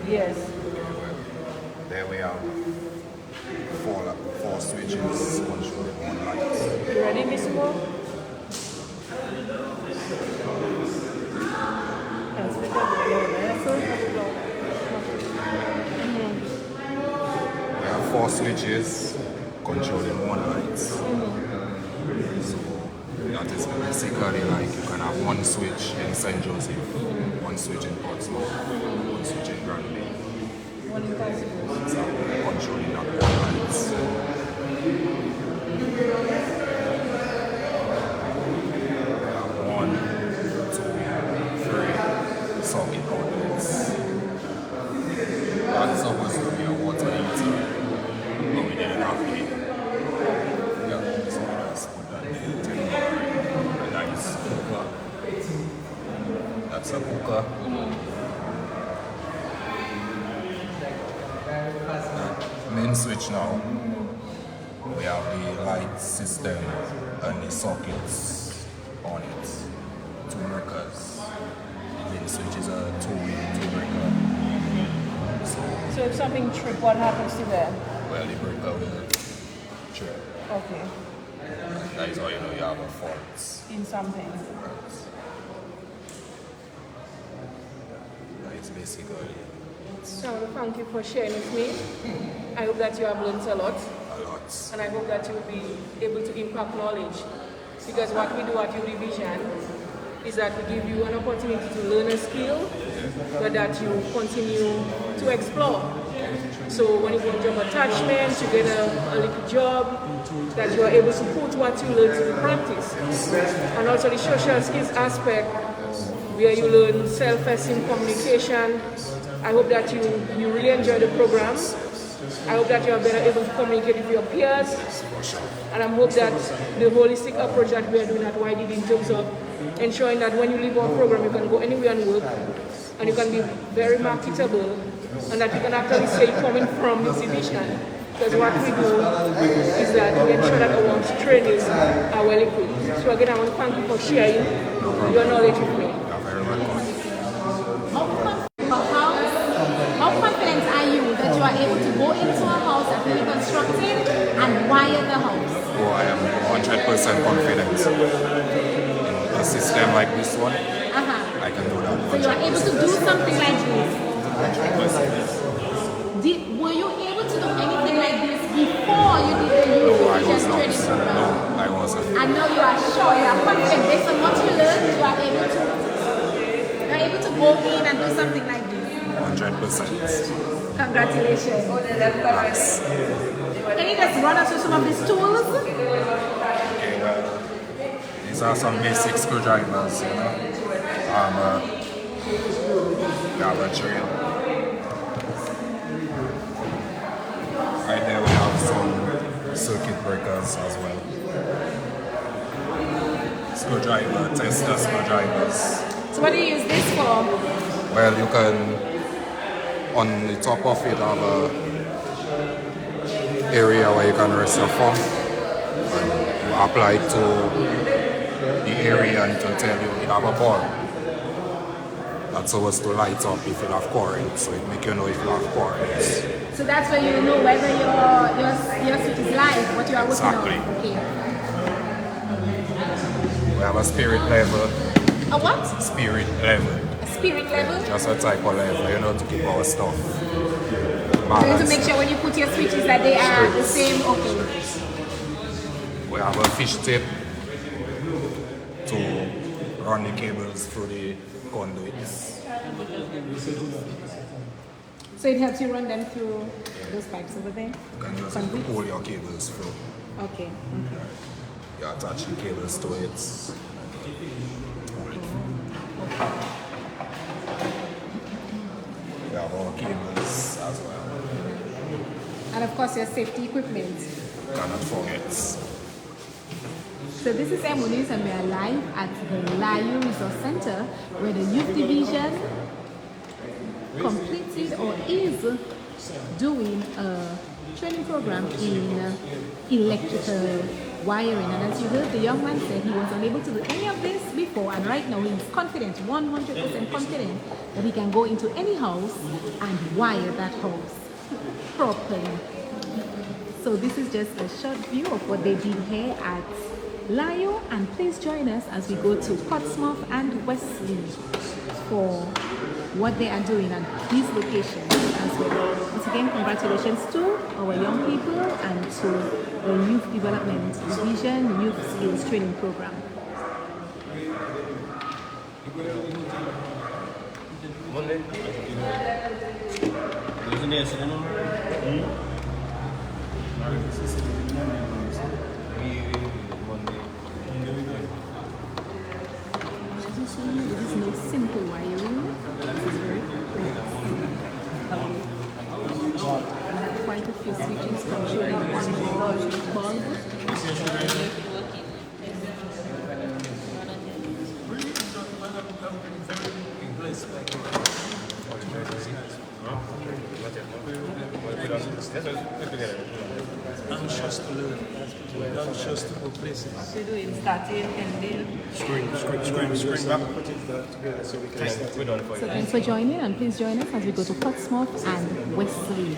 Yes. There we have four switches controlling one light. You ready, Miss Mo? We have four switches controlling one light. So that is basically like you can have one switch in St. Joseph, one switch in Portsmouth, one switch in Granby. So controlling that one light. One, two, three socket outlets. That's supposed to be a water heater, but we didn't have it. Yeah, so we just put that in the a nice cooker. That's a cooker. Main switch now. We have the light system and the sockets on it. Two breakers. The main switch is a two breaker. So if something trip, what happens to them? Well, the breaker will trip. Okay. That is how you know you have a fault. In something. That is basically So thank you for sharing with me. I hope that you have learned a lot. a lot. And I hope that you will be able to impact knowledge. Because what we do at your division is that we give you an opportunity to learn a skill, but that you continue to explore. So when you go to job attachment, you get a little job, that you are able to put what you learn to the practice. And also the social skills aspect, where you learn self-esteem, communication. I hope that you really enjoy the program. I hope that you are better able to communicate with your peers. And I hope that the holistic approach that we are doing at YDD in terms of ensuring that when you leave our program, you can go anywhere and work, and you can be very marketable, and that you can actually say you're coming from this division. Because what we do is that we ensure that our trainees are well equipped. So again, I want to thank you for sharing your knowledge with me. How confident are you that you are able to go into a house that will be constructed and wire the house? Oh, I am 100% confident in a system like this one. I can do that. 100%. So you are able to do something like this. 100%. Were you able to do anything like this before you did the No, I was division not. training program? No, I wasn't. And now you are sure, you are confident based on what you learned, you are able to go in and do something like this. 100%. Congratulations. Thanks. Can you just run us through some of these tools? Okay, well, these are some basic screwdrivers, you know. Gabber trail. Right there we have some circuit breakers as well. Screwdriver, tester screwdrivers. So what do you use this for? Well, you can, on the top of it, have a area where you can rest your thumb. And you apply it to the area and it will tell you you have a bar. That's supposed to light up if you have current, so it make you know if you have current. So that's where you know whether your suit is live, what you are working Exactly. on. Okay. We have a spirit level. A what? Spirit level. A spirit level? Just a type of level, you know, to keep our stuff So you need to balanced. make sure when you put your switches that they are the same. Okay. We have a fish tip to run the cables through the conduits. So it helps you run them through those pipes over there? You can just Conduits? pull your cables through. Okay. You attach the cables to it. Pull it through. We have our cables as well. And of course your safety equipment. Cannot forget. So this is Emonews and we are live at the Layu Resource Center where the youth division completed or is doing a training program in electrical wiring. And as you heard, the young man said he was unable to do any of this before, and right now he's confident, 100% confident, that he can go into any house and wire that house properly. So this is just a short view of what they did here at Layo, and please join us as we go to Portsmouth and Wesley for what they are doing at these locations as well. Once again, congratulations to our young people and to the Youth Development Division Youth Skills Training Program. This is no simple wiring. This is very quite a few switches controlling one bulb. Anxious to learn, anxious to go places. To do in starting, ending. Screen back. Put it back together so we can start. So thanks for joining, and please join us as we go to Portsmouth and Wesley.